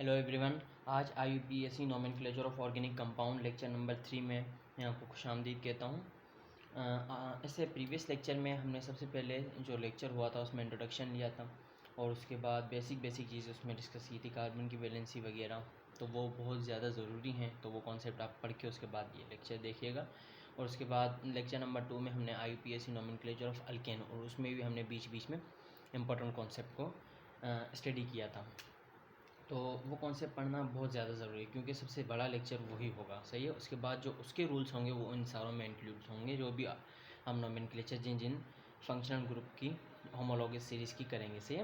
Hello everyone. आज IUPAC nomenclature of organic compound lecture number 3 में मैं आपको खुशामदीद कहता हूँ। इससे प्रीवियस लेक्चर में हमने सबसे पहले जो लेक्चर हुआ था उसमें इंट्रोडक्शन लिया था और उसके बाद बेसिक चीज़ उसमें डिस्कस की थी, कार्बन की वैलेंसी वगैरह। तो वो बहुत ज़्यादा ज़रूरी हैं, तो वो कॉन्सेप्ट आप पढ़ के उसके बाद ये लेक्चर देखिएगा। और उसके बाद लेक्चर नंबर 2 में हमने IUPAC नोमेनक्लेचर ऑफ अल्केन, और उसमें भी हमने बीच में इम्पोर्टेंट कॉन्सेप्ट को स्टडी किया था। तो वो कॉन्सेप्ट पढ़ना बहुत ज़्यादा ज़रूरी है, क्योंकि सबसे बड़ा लेक्चर वही होगा, सही है। उसके बाद जो उसके रूल्स होंगे वो इन सारों में इंक्लूड होंगे, जो भी हम नोमेनक्लेचर जिन फंक्शनल ग्रुप की होमोलॉगस सीरीज़ की करेंगे, सही है।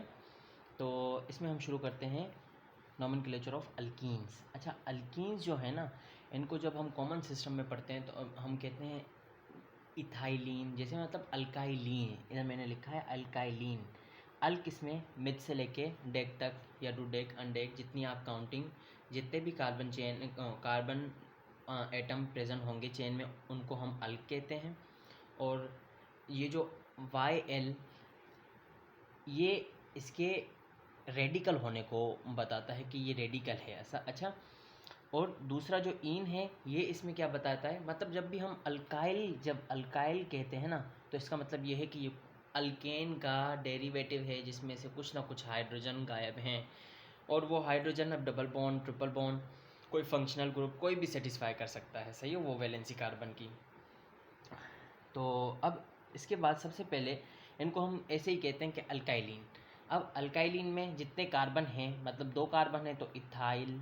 तो इसमें हम शुरू करते हैं नोमेनक्लेचर ऑफ अल्कीन्स। अच्छा, अल्कीन्स जो है ना, इनको जब हम कॉमन सिस्टम में पढ़ते हैं तो हम कहते हैं इथाइलिन, जैसे मतलब अल्काइलिन। इधर मैंने लिखा है अल्काइलिन। अल्क इसमें मिड से लेके डेक तक या टू डेक अनडेक जितनी आप काउंटिंग, जितने भी कार्बन एटम प्रेजेंट होंगे चेन में, उनको हम अल्क कहते हैं। और ये जो YL, ये इसके रेडिकल होने को बताता है कि ये रेडिकल है, ऐसा। अच्छा, और दूसरा जो इन है, ये इसमें क्या बताता है, मतलब जब भी हम जब अल्काइल कहते हैं ना, तो इसका मतलब ये है कि ये अल्केन का डेरिवेटिव है, जिसमें से कुछ ना कुछ हाइड्रोजन गायब हैं। और वो हाइड्रोजन अब डबल बॉन्ड, ट्रिपल बॉन्ड, कोई फंक्शनल ग्रुप कोई भी सेटिस्फाई कर सकता है, सही है, वो वैलेंसी कार्बन की। तो अब इसके बाद सबसे पहले इनको हम ऐसे ही कहते हैं कि अल्काइलिन। अब अल्काइलिन में जितने कार्बन हैं, मतलब 2 कार्बन है तो इथाइल,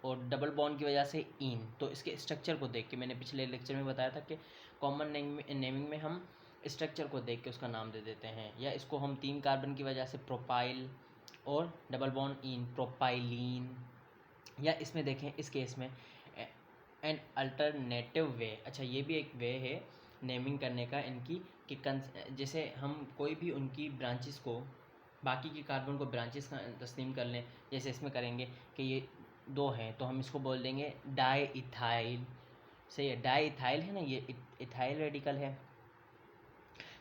और डबल बॉन्ड की वजह से इन। तो इसके स्ट्रक्चर को देख के, मैंने पिछले लेक्चर में बताया था कि कॉमन नेमिंग में हम स्ट्रक्चर को देख के उसका नाम दे देते हैं। या इसको हम 3 कार्बन की वजह से प्रोपाइल, और डबल बॉन्ड इन प्रोपाइलिन। या इसमें देखें, इस केस में एन अल्टरनेटिव वे। अच्छा, ये भी एक वे है नेमिंग करने का इनकी, कि जैसे हम कोई भी उनकी ब्रांचेस को, बाकी की कार्बन को ब्रांचेस का तस्लीम कर लें। जैसे इसमें करेंगे कि ये 2 हैं तो हम इसको बोल देंगे डाई इथाइल, सही है। डाई इथाइल है ना, ये इथाइल रेडिकल है।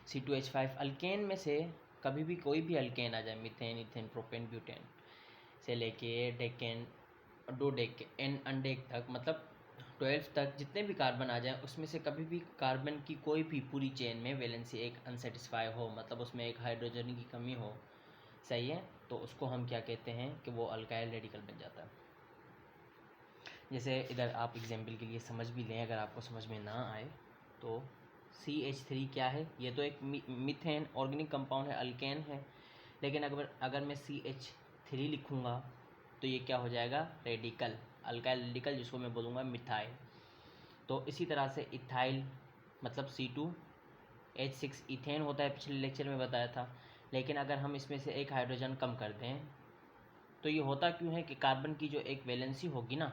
C2H5 अल्केन में से कभी भी कोई भी अल्केन आ जाए, मीथेन, इथेन, प्रोपेन, ब्यूटेन से लेके decane, dodecane undecane तक, मतलब 12 तक जितने भी कार्बन आ जाएं, उसमें से कभी भी कार्बन की कोई भी पूरी चेन में वैलेंसी एक अनसेटिस्फाई हो, मतलब उसमें एक हाइड्रोजन की कमी हो, सही है, तो उसको हम क्या कहते हैं कि वो अल्काइल रेडिकल बन जाता है। जैसे इधर आप एग्जाम्पल के लिए समझ भी लें, अगर आपको समझ में ना आए तो CH3 क्या है, ये तो एक मीथेन ऑर्गेनिक कंपाउंड है, अल्केन है। लेकिन अगर मैं CH3 लिखूँगा तो ये क्या हो जाएगा, रेडिकल, अल्काइल रेडिकल, जिसको मैं बोलूँगा मिथाइल। तो इसी तरह से इथाइल मतलब C2H6 इथेन होता है, पिछले लेक्चर में बताया था। लेकिन अगर हम इसमें से एक हाइड्रोजन कम कर दें तो ये होता क्यों है कि कार्बन की जो एक वैलेंसी होगी ना,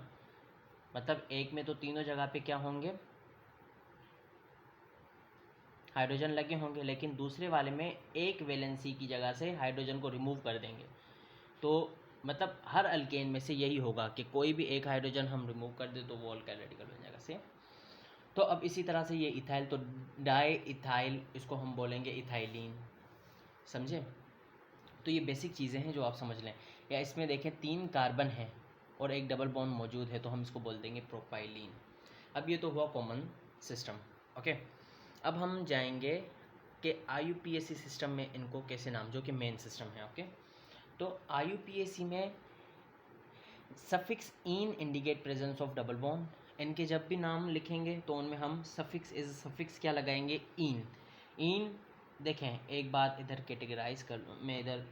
मतलब एक में तो तीनों जगह पे क्या होंगे, हाइड्रोजन लगे होंगे, लेकिन दूसरे वाले में एक वैलेंसी की जगह से हाइड्रोजन को रिमूव कर देंगे। तो मतलब हर अल्केन में से यही होगा कि कोई भी एक हाइड्रोजन हम रिमूव कर दे तो वो अल्काइल रेडिकल बन जाएगा, सेम। तो अब इसी तरह से ये इथाइल, तो डाई इथाइल, इसको हम बोलेंगे इथाइलिन, समझे। तो ये बेसिक चीज़ें हैं जो आप समझ लें। या इसमें देखें 3 कार्बन हैं और एक डबल बॉन्ड मौजूद है, तो हम इसको बोल देंगे प्रोपाइलिन। अब ये तो हुआ कॉमन सिस्टम, ओके। अब हम जाएंगे कि IUPAC सिस्टम में इनको कैसे नाम, जो कि मेन सिस्टम है, ओके। तो IUPAC में suffix in indicate presence of double bond. इनके जब भी नाम लिखेंगे तो उनमें हम सफिक्स क्या लगाएंगे, इन। देखें, एक बात इधर कैटेगराइज कर लूँ मैं, इधर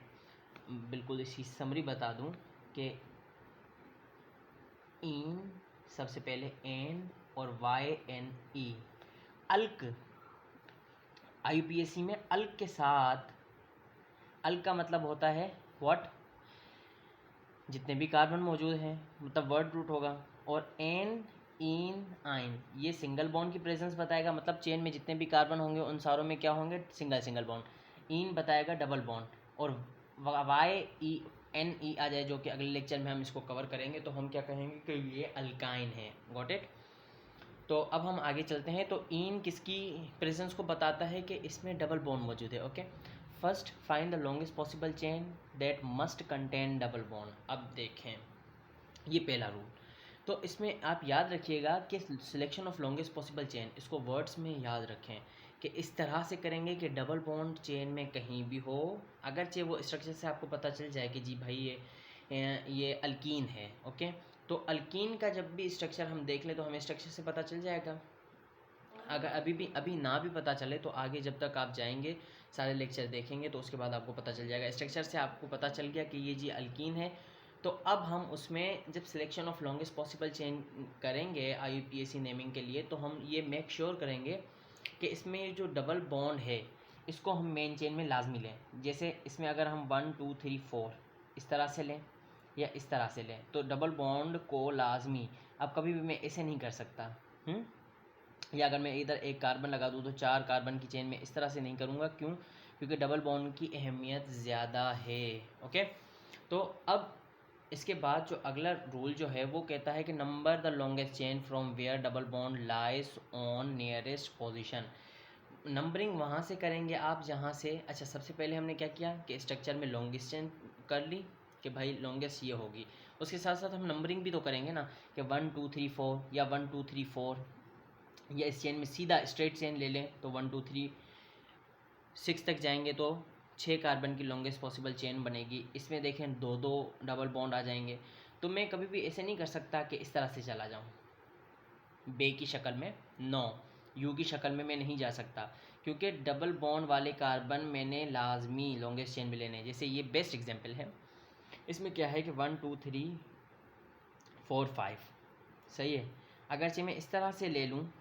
बिल्कुल इसी समरी बता दूं कि इन सबसे पहले एन और YNE, अल्क। IUPAC में अल्क के साथ, अल्क का मतलब होता है व्हाट, जितने भी कार्बन मौजूद हैं, मतलब वर्ड रूट होगा। और एन, इन, आइन, ये सिंगल बॉन्ड की प्रेजेंस बताएगा, मतलब चेन में जितने भी कार्बन होंगे उन सारों में क्या होंगे, सिंगल बॉन्ड। इन बताएगा डबल बॉन्ड। और YNE आ जाए, जो कि अगले लेक्चर में हम इसको कवर करेंगे, तो हम क्या कहेंगे कि ये अल्काइन है, गॉट इट। तो अब हम आगे चलते हैं। तो इन किसकी प्रेजेंस को बताता है कि इसमें डबल बॉन्ड मौजूद है, okay. First find the longest possible chain that must contain double bond. अब देखें, ये पहला रूल। तो इसमें आप याद रखिएगा कि selection of longest possible chain, इसको वर्ड्स में याद रखें कि इस तरह से करेंगे कि डबल बॉन्ड चेन में कहीं भी हो, अगरचे वो स्ट्रक्चर से आपको पता चल जाए कि जी भाई ये अल्कीन है, ओके। तो अल्कीन का जब भी स्ट्रक्चर हम देख लें तो हमें स्ट्रक्चर से पता चल जाएगा। अगर अभी ना भी पता चले तो आगे जब तक आप जाएंगे सारे लेक्चर देखेंगे तो उसके बाद आपको पता चल जाएगा। स्ट्रक्चर से आपको पता चल गया कि ये जी अल्कीन है। तो अब हम उसमें जब selection of longest possible chain करेंगे IUPAC नेमिंग के लिए, तो हम ये मेक श्योर करेंगे कि इसमें जो डबल बॉन्ड है इसको हम मेन चेन में लाजमी लें। जैसे इसमें अगर हम 1 2 3 4 इस तरह से लें या इस तरह से लें तो डबल बॉन्ड को लाजमी, अब कभी भी मैं ऐसे नहीं कर सकता, या अगर मैं इधर एक कार्बन लगा दूँ तो 4 कार्बन की चेन में इस तरह से नहीं करूँगा। क्यों? क्योंकि डबल बॉन्ड की अहमियत ज़्यादा है, ओके। तो अब इसके बाद जो अगला रूल जो है वो कहता है कि number the longest chain from where double bond lies on nearest position. Numbering वहाँ से करेंगे आप जहाँ से, अच्छा सबसे पहले हमने क्या किया कि स्ट्रक्चर में लॉन्गेस्ट चेन कर ली कि भाई लॉन्गेस्ट ये होगी, उसके साथ साथ हम नंबरिंग भी तो करेंगे ना कि 1 2 3 4 या 1 2 3 4, या इस चेन में सीधा स्ट्रेट चेन ले लें तो 1 2 3 6 तक जाएंगे तो 6 कार्बन की लॉन्गेस्ट पॉसिबल चेन बनेगी। इसमें देखें 2 2 डबल बॉन्ड आ जाएंगे। तो मैं कभी भी ऐसे नहीं कर सकता कि इस तरह से चला जाऊं बे की शक्ल में, नो, यू की शक्ल में मैं नहीं जा सकता, क्योंकि डबल बॉन्ड वाले कार्बन मैंने लाजमी लॉन्गेस्ट चेन में लेने। जैसे ये बेस्ट एग्जांपल है, इसमें क्या है कि 1 2 3 4 5, सही है। अगरचे मैं इस तरह से ले लूँ,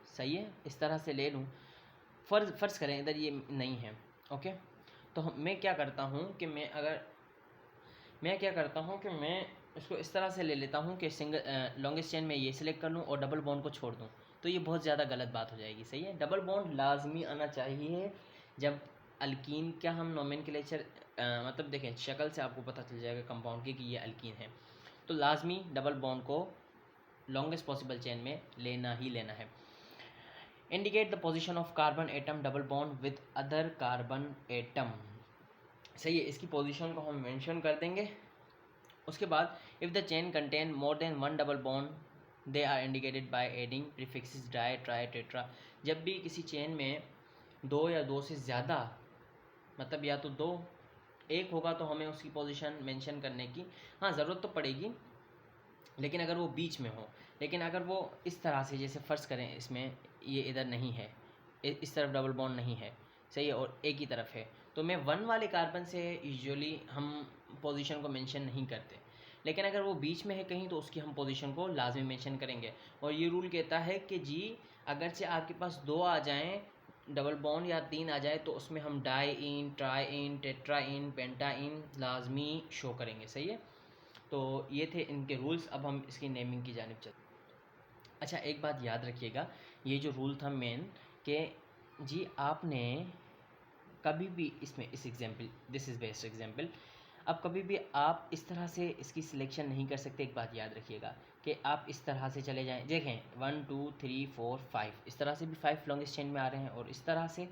सही है, इस तरह से ले लूँ, फ़र्ज़ करें इधर ये नहीं है, ओके। तो मैं क्या करता हूँ कि मैं इसको इस तरह से ले लेता हूँ कि सिंगल लॉन्गेस्ट चेन में ये सिलेक्ट कर लूँ और डबल बॉन्ड को छोड़ दूँ। तो ये बहुत ज़्यादा गलत बात हो जाएगी, सही है। डबल बॉन्ड लाजमी आना चाहिए जब अल्कीन का हम नोमेनक्लेचर मतलब देखें शक्ल से आपको पता चल जाएगा कंपाउंड की कि ये अल्कीन है। तो लाजमी डबल बॉन्ड को लॉन्गेस्ट पॉसिबल चेन में लेना ही लेना है। Indicate the position of carbon atom double bond with other carbon atom, सही है। इसकी पोजीशन को हम मेंशन कर देंगे। उसके बाद if the chain contain more than 1 double bond they are indicated by adding prefixes di tri tetra. जब भी किसी चेन में 2 या 2 से ज़्यादा, मतलब या तो 2 1 होगा तो हमें उसकी पोजीशन मेंशन करने की हाँ ज़रूरत तो पड़ेगी, लेकिन अगर वो बीच में हो। लेकिन अगर वो इस तरह से, जैसे फ़र्ज़ करें इसमें ये इधर नहीं है, इस तरफ डबल बॉन्ड नहीं है, सही है, और एक ही तरफ है, तो मैं 1 वाले कार्बन से यूजुअली हम पोजीशन को मेंशन नहीं करते। लेकिन अगर वो बीच में है कहीं तो उसकी हम पोजीशन को लाजमी मेंशन करेंगे। और ये रूल कहता है कि जी अगरचे आपके पास 2 आ जाएँ डबल बॉन्ड या 3 आ जाए तो उसमें हम diene, triene, tetraene, pentaene लाजमी शो करेंगे, सही है। तो ये थे इनके रूल्स। अब हम इसकी नेमिंग की जानिब चलते। अच्छा एक बात याद रखिएगा, ये जो रूल था मेन कि जी आपने कभी भी इसमें इस example, this is best example, अब कभी भी आप इस तरह से इसकी सिलेक्शन नहीं कर सकते। एक बात याद रखिएगा कि आप इस तरह से चले जाएं, देखें 1 2 3 4 5, इस तरह से भी 5 लॉन्गेस्ट चेन में आ रहे हैं और इस तरह से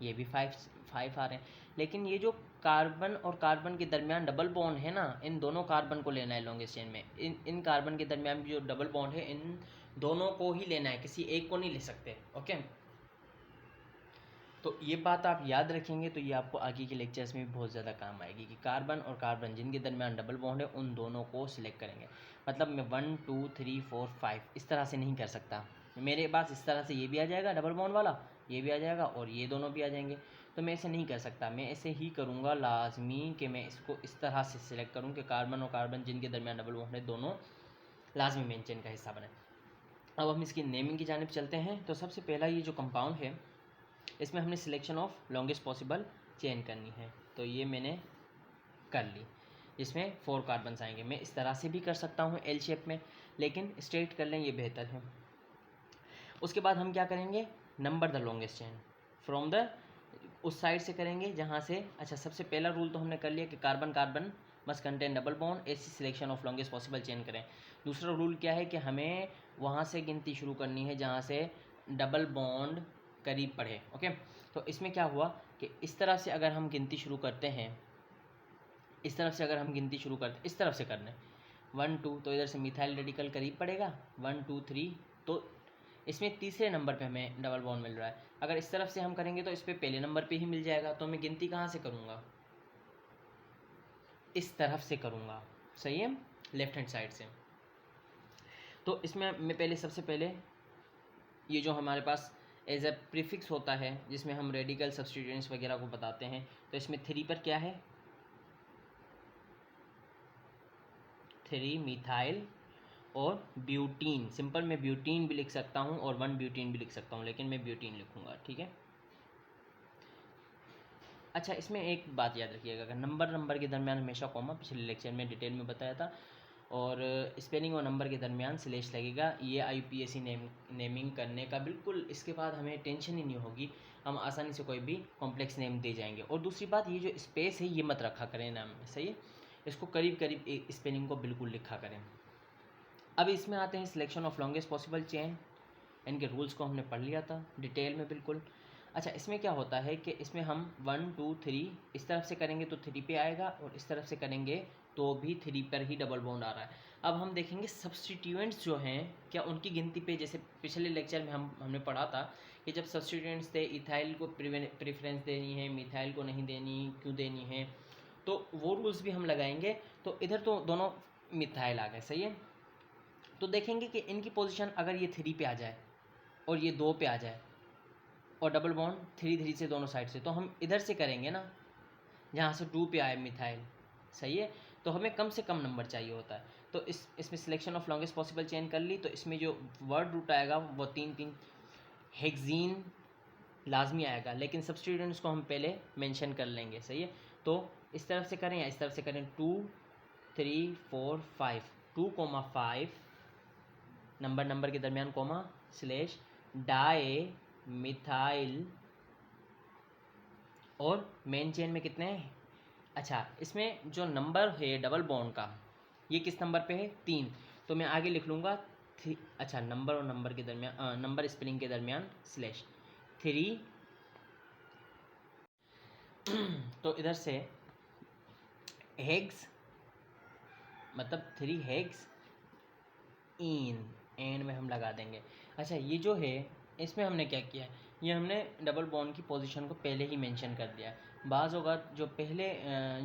ये भी 5 आ रहे हैं। लेकिन ये जो कार्बन और कार्बन के दरमियान डबल बॉन्ड है ना, इन दोनों कार्बन को लेना है लॉन्गेस्ट चेन में। इन कार्बन के दरमियान जो डबल बॉन्ड है इन दोनों को ही लेना है, किसी एक को नहीं ले सकते, ओके। तो ये बात आप याद रखेंगे तो ये आपको आगे के लेक्चर्स में भी बहुत ज़्यादा काम आएगी कि कार्बन और कार्बन जिनके दरमियान डबल बॉन्ड है उन दोनों को सिलेक्ट करेंगे। मतलब मैं 1 2 3 4 5 इस तरह से नहीं कर सकता, मेरे पास इस तरह से ये भी आ जाएगा डबल बॉन्ड वाला, ये भी आ जाएगा और ये दोनों भी आ जाएंगे, तो मैं ऐसे नहीं कर सकता। मैं ऐसे ही करूँगा लाजमी कि मैं इसको इस तरह से सिलेक्ट करूँ कि कार्बन और कार्बन जिनके दरमियान डबल बॉन्ड है दोनों लाजमी मेन चेन का हिस्सा बने। अब हम इसकी नेमिंग की जानिब चलते हैं। तो सबसे पहला ये जो कंपाउंड है इसमें हमने selection of longest possible chain करनी है, तो ये मैंने कर ली। इसमें 4 कार्बन्स आएंगे। मैं इस तरह से भी कर सकता हूँ एल शेप में, लेकिन स्ट्रेट कर लें ये बेहतर है। उसके बाद हम क्या करेंगे, number the longest chain from the, उस साइड से करेंगे जहाँ से, अच्छा सबसे पहला रूल तो हमने कर लिया कि carbon carbon must contain double bond, ऐसी selection of longest possible chain करें। दूसरा रूल क्या है कि हमें वहाँ से गिनती शुरू करनी है जहाँ से डबल बॉन्ड करीब पड़े, ओके। तो इसमें क्या हुआ कि इस तरफ से अगर हम गिनती शुरू करते हैं, इस तरफ से अगर हम गिनती शुरू करते, इस तरफ से करना है 1 2, तो इधर से मिथाइल रेडिकल करीब पड़ेगा 1 2 3, तो इसमें तीसरे नंबर पे हमें डबल बॉन्ड मिल रहा है। अगर इस तरफ से हम करेंगे तो इस पर पहले नंबर पे ही मिल जाएगा, तो मैं गिनती कहाँ से करूँगा, इस तरफ से करूँगा, सही है, लेफ्ट हैंड साइड से। तो इसमें मैं पहले सबसे पहले ये जो हमारे पास एज ए प्रीफिक्स होता है जिसमें हम रेडिकल सब्स्टिट्यूएंट्स वगैरह को बताते हैं, तो इसमें 3 पर क्या है, 3 मिथाइल और ब्यूटीन। सिंपल मैं ब्यूटीन भी लिख सकता हूँ और 1 ब्यूटीन भी लिख सकता हूँ, लेकिन मैं ब्यूटीन लिखूँगा, ठीक है। अच्छा, इसमें एक बात याद रखिएगा, अगर नंबर के दरमियान हमेशा कॉमा, पिछले लेक्चर में डिटेल में बताया था, और स्पेलिंग और नंबर के दरमियान स्लैश लगेगा। ये IUPAC नेमिंग करने का बिल्कुल इसके बाद हमें टेंशन ही नहीं होगी, हम आसानी से कोई भी कॉम्प्लेक्स नेम दे जाएंगे। और दूसरी बात, ये जो स्पेस है ये मत रखा करें नाम में, सही है, इसको करीब करीब स्पेलिंग को बिल्कुल लिखा करें। अब इसमें आते हैं selection of longest possible chain, इनके रूल्स को हमने पढ़ लिया था डिटेल में बिल्कुल। अच्छा, इसमें क्या होता है कि इसमें हम 1 2 3 इस तरफ से करेंगे तो 3 पे आएगा, और इस तरफ से करेंगे तो भी 3 पर ही डबल बॉन्ड आ रहा है। अब हम देखेंगे सब्स्टिट्यूएंट्स जो हैं क्या उनकी गिनती पे, जैसे पिछले लेक्चर में हमने पढ़ा था कि जब सब्स्टिट्यूएंट्स थे इथाइल को प्रेफरेंस देनी है, मिथाइल को नहीं देनी, क्यों देनी है, तो वो रूल्स भी हम लगाएंगे। तो इधर तो दोनों मिथाइल आ गए, सही है। तो देखेंगे कि इनकी पोजीशन अगर ये 3 पे आ जाए और ये 2 पे आ जाए और डबल बॉन्ड 3 3 से दोनों साइड से, तो हम इधर से करेंगे ना जहाँ से 2 पे आए मिथाइल, सही है। तो हमें कम से कम नंबर चाहिए होता है, तो इसमें selection of longest possible chain कर ली, तो इसमें जो वर्ड रूट आएगा वो 3 3 हेक्सीन लाजमी आएगा, लेकिन सब्स्टिट्यूएंट्स को हम पहले मेंशन कर लेंगे, सही है। तो इस तरफ से करें या इस तरफ से करें, 2 3 4 5, 2,5 नंबर के दरमियान कोमा स्लैश डाई मिथाइल, और मेन चेन में कितने हैं, अच्छा इसमें जो नंबर है डबल बॉन्ड का ये किस नंबर पे है, 3, तो मैं आगे लिख लूँगा अच्छा नंबर और नंबर के दरमियान, नंबर स्पेलिंग के दरमियान स्लैश 3 तो इधर से हेग्स मतलब 3 हेग्स इन एंड में हम लगा देंगे। अच्छा, ये जो है इसमें हमने क्या किया है, ये हमने डबल बॉन्ड की पोजीशन को पहले ही मेंशन कर दिया है। बाज़ होगा जो पहले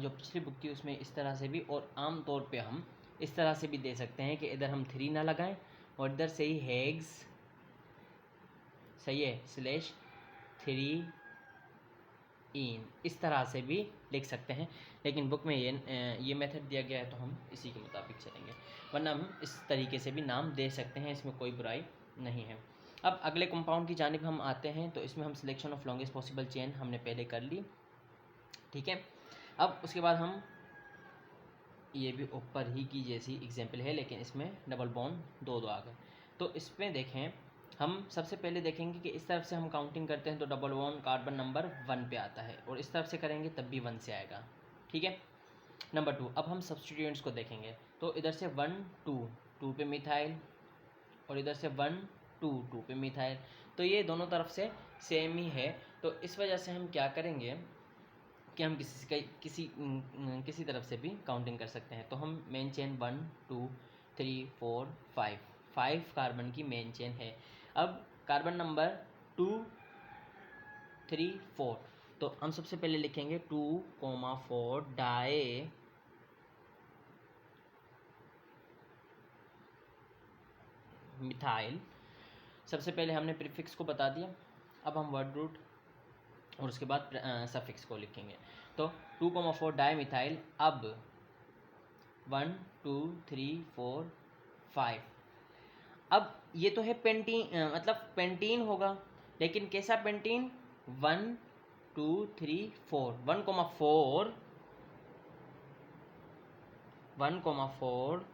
जो पिछली बुक थी उसमें इस तरह से भी, और आम तौर पे हम इस तरह से भी दे सकते हैं कि इधर हम 3 ना लगाएं और इधर से ही हेग्स, सही है, स्लैश 3 इन, इस तरह से भी लिख सकते हैं, लेकिन बुक में ये मेथड दिया गया है तो हम इसी के मुताबिक चलेंगे, वरना हम इस तरीके से भी नाम दे सकते हैं, इसमें कोई बुराई नहीं है। अब अगले कंपाउंड की जानिब हम आते हैं, तो इसमें हम selection of longest possible chain हमने पहले कर ली, ठीक है। अब उसके बाद हम ये भी ऊपर ही की जैसी एग्जाम्पल है, लेकिन इसमें डबल बॉन्ड 2 आ गए। तो इसमें देखें, हम सबसे पहले देखेंगे कि इस तरफ से हम काउंटिंग करते हैं तो डबल बॉन्ड कार्बन नंबर 1 पे आता है, और इस तरफ से करेंगे तब भी 1 से आएगा, ठीक है। नंबर 2, अब हम सब्स्टिट्यूएंट्स को देखेंगे, तो इधर से 1 2 2 पे मिथाइल, और इधर से 1 2 2 पे मिथाइल, तो ये दोनों तरफ से सेम ही है। तो इस वजह से हम क्या करेंगे कि हम किसी तरफ से भी काउंटिंग कर सकते हैं। तो हम मेन चेन 1 2 3 4 5 कार्बन की मेन चेन है। अब कार्बन नंबर 2 3 4, तो हम सबसे पहले लिखेंगे 2,4 डाई मिथाइल। सबसे पहले हमने प्रीफिक्स को बता दिया, अब हम वर्ड रूट और उसके बाद सफिक्स को लिखेंगे। तो 2,4 डाई मिथाइल, अब 1 2 3 4 5, अब ये तो है पेंटीन, मतलब पेंटीन होगा, लेकिन कैसा पेंटीन, 1 2 3 4 1,4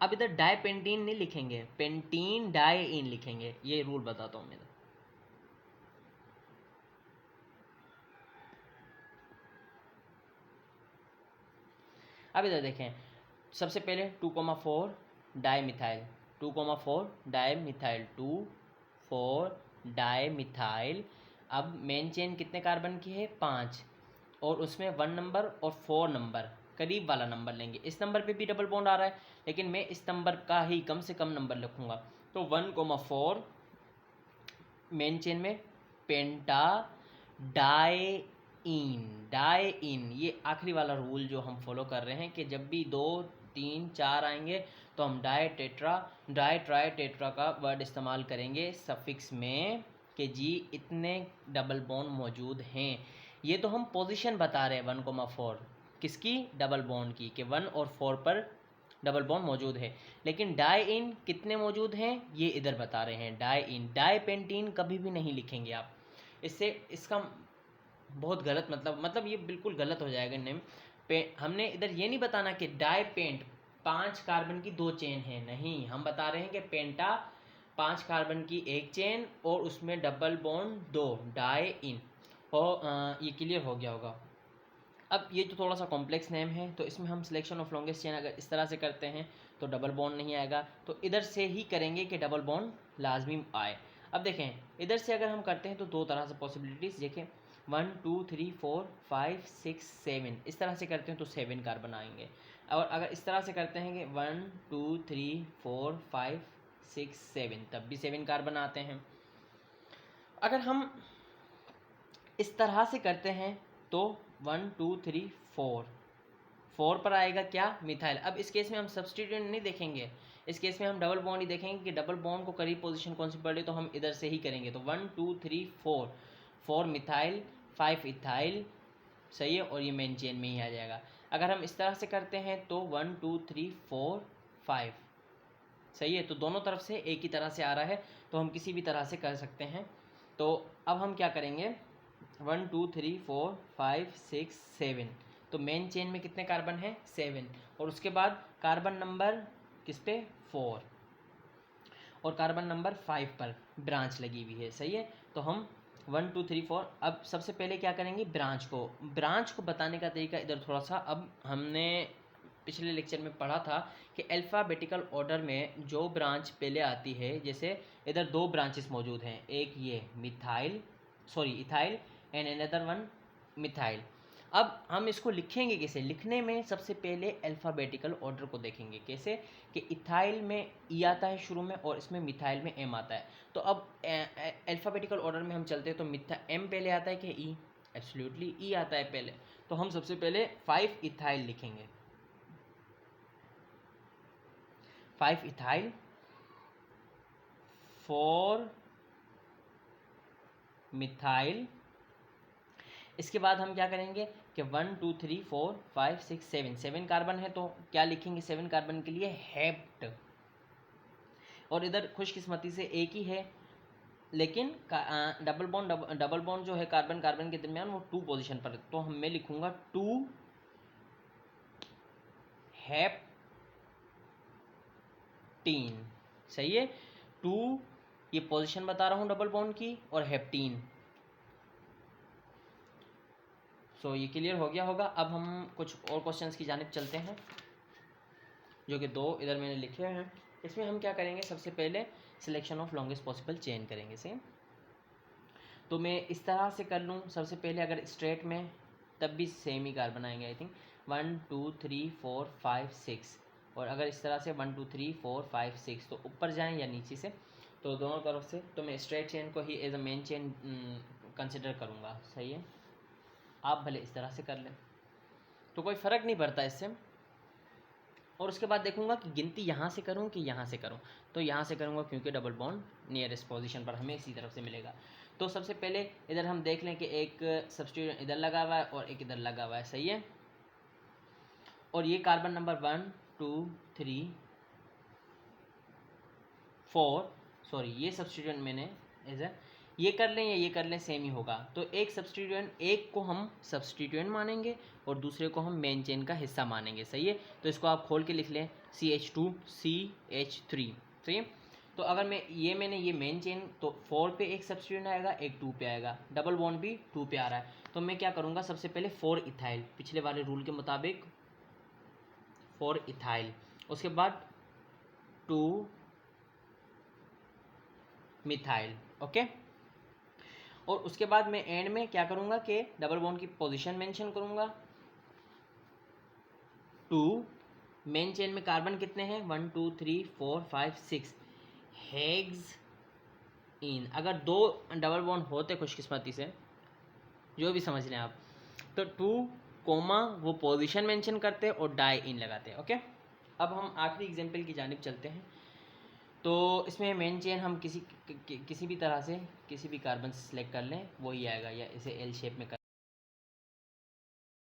अब इधर डाई पेंटीन नहीं लिखेंगे, पेंटीन डाई इन लिखेंगे, ये रूल बताता हूँ मैं। अब इधर देखें, सबसे पहले 2,4 di methyl, 2,4 di methyl, 2 4 di methyl. अब मेन चेन कितने कार्बन की है, 5, और उसमें 1 नंबर और 4 नंबर करीब वाला नंबर लेंगे। इस नंबर पे भी डबल बॉन्ड आ रहा है, लेकिन मैं इस नंबर का ही कम से कम नंबर लिखूँगा। तो 1,4 मेन चेन में पेंटा डाइइन, ये आखिरी वाला रूल जो हम फॉलो कर रहे हैं कि जब भी 2, 3, 4 आएंगे तो हम डाई ट्राई टेट्रा का वर्ड इस्तेमाल करेंगे सफिक्स में कि जी इतने डबल बॉन्ड मौजूद हैं। ये तो हम पोजीशन बता रहे हैं 1,4 किसकी, डबल बॉन्ड की, कि 1 और 4 पर डबल बॉन्ड मौजूद है। लेकिन डाई इन कितने मौजूद हैं ये इधर बता रहे हैं। डाई पेंटीन कभी भी नहीं लिखेंगे आप, इससे इसका बहुत गलत मतलब ये बिल्कुल गलत हो जाएगा नेम। हमने इधर ये नहीं बताना कि डाई पेंट 5 कार्बन की 2 चेन है, नहीं, हम बता रहे हैं कि पेंटा 5 कार्बन की 1 चेन और उसमें डबल बॉन्ड 2 डाई इन। और ये क्लियर हो गया होगा। अब ये जो थोड़ा सा कॉम्प्लेक्स नेम है, तो इसमें हम सिलेक्शन ऑफ लॉन्गेस्ट चेन अगर इस तरह से करते हैं तो डबल बॉन्ड नहीं आएगा, तो इधर से ही करेंगे कि डबल बॉन्ड लाजमी आए। अब देखें इधर से अगर हम करते हैं तो 2 तरह से पॉसिबिलिटीज़ देखें, 1 2 3 4 5 6 7 इस तरह से करते हैं तो 7 कार्बन आएंगे। और अगर इस तरह से करते हैं कि 1 2 3 4 5 6 7 तब भी 7 कार्बन आते हैं। अगर हम इस तरह से करते हैं तो 1 2 3 4 पर आएगा क्या, मिथाइल। अब इस केस में हम सब्स्टिट्यूएंट नहीं देखेंगे, इस केस में हम डबल बॉन्ड ही देखेंगे कि डबल बॉन्ड को करीब पोजीशन कौन सी पड़ रही, तो हम इधर से ही करेंगे। तो 1 2 3 4 मिथाइल 5 इथाइल, सही है, और ये मेन चेन में ही आ जाएगा। अगर हम इस तरह से करते हैं तो 1 2 3 4 5, सही है, तो दोनों तरफ से एक ही तरह से आ रहा है, तो हम किसी भी तरह से कर सकते हैं। तो अब हम क्या करेंगे, 1 2 3 4 5 6 7, तो मेन चेन में कितने कार्बन हैं, 7, और उसके बाद कार्बन नंबर किस पे, 4, और कार्बन नंबर 5 पर ब्रांच लगी हुई है, सही है। तो हम 1 2 3 4, अब सबसे पहले क्या करेंगे, ब्रांच को बताने का तरीका इधर थोड़ा सा, अब हमने पिछले लेक्चर में पढ़ा था कि अल्फ़ाबेटिकल ऑर्डर में जो ब्रांच पहले आती है, जैसे इधर 2 ब्रांचेस मौजूद हैं, एक ये ethyl and another one methyl. अब हम इसको लिखेंगे कैसे, लिखने में सबसे पहले अल्फ़ाबेटिकल ऑर्डर को देखेंगे, कैसे कि इथाइल में ई आता है शुरू में और इसमें मिथाइल में एम आता है। तो अब अल्फ़ाबेटिकल ऑर्डर में हम चलते हैं तो एम पहले आता है कि ई, एब्सोल्युटली ई आता है पहले। तो हम सबसे पहले 5 इथाइल लिखेंगे, 5 इथाइल 4 मिथाइल। इसके बाद हम क्या करेंगे कि 1 2 3 4 5 6 7 कार्बन है, तो क्या लिखेंगे 7 कार्बन के लिए, हेप्ट। और इधर खुशकिस्मती से एक ही है, लेकिन डबल बॉन्ड जो है कार्बन कार्बन के दरमियान वो 2 पोजीशन पर, तो मैं लिखूंगा 2 हेप्टीन, सही है, 2 ये पोजीशन बता रहा हूँ डबल बॉन्ड की, और हेप्टीन। सो ये क्लियर हो गया होगा। अब हम कुछ और क्वेश्चंस की जानिब चलते हैं, जो कि 2 इधर मैंने लिखे हैं। इसमें हम क्या करेंगे, सबसे पहले selection of longest possible chain करेंगे, सेम। तो मैं इस तरह से कर लूँ, सबसे पहले अगर स्ट्रेट में तब भी सेम ही कार्बन आएंगे, आई थिंक 1 2 3 4 5 6, और अगर इस तरह से 1 2 3 4 5 6, तो ऊपर जाएं या नीचे से, तो दोनों तरफ से, तो मैं स्ट्रेट चेन को ही as a main chain consider करूँगा, सही है। आप भले इस तरह से कर लें तो कोई फ़र्क नहीं पड़ता इससे। और उसके बाद देखूंगा कि गिनती यहाँ से करूँ कि यहाँ से करूँ, तो यहाँ से करूँगा क्योंकि डबल बॉन्ड नियरेस्ट पोजीशन पर हमें इसी तरफ से मिलेगा। तो सबसे पहले इधर हम देख लें कि एक सब्स्टिट्यूएंट इधर लगा हुआ है और एक इधर लगा हुआ है, सही है। और ये कार्बन नंबर 1 2 3 4, सॉरी ये सब्स्टिट्यूएंट मैंने इधर, ये कर लें या ये कर लें सेम ही होगा। तो एक सब्स्टिट्यूएंट, एक को हम सब्स्टिट्यूएंट मानेंगे और दूसरे को हम मेन चेन का हिस्सा मानेंगे, सही है। तो इसको आप खोल के लिख लें CH2 CH3, सही है। तो अगर मैंने ये मेन चेन, तो 4 पे एक सब्स्टिट्यूएंट आएगा, एक 2 पे आएगा, डबल बॉन्ड भी 2 पे आ रहा है। तो मैं क्या करूँगा, सबसे पहले 4 इथाइल, पिछले वाले रूल के मुताबिक 4 इथाइल, उसके बाद 2 मिथाइल, ओके। और उसके बाद मैं एंड में क्या करूँगा कि डबल बॉन्ड की पोजीशन मेंशन करूँगा, 2 मेन चेन में कार्बन कितने हैं 1 2 3 4 5 6 हेक्स इन। अगर 2 डबल बॉन्ड होते खुशकिस्मती से, जो भी समझ लें आप, तो 2 कोमा वो पोजीशन मेंशन करते और डाई इन लगाते। ओके, अब हम आखिरी एग्जांपल की जानिब चलते हैं। तो इसमें मेन चेन हम किसी भी तरह से किसी भी कार्बन सेलेक्ट कर लें, वही आएगा, या इसे एल शेप में कर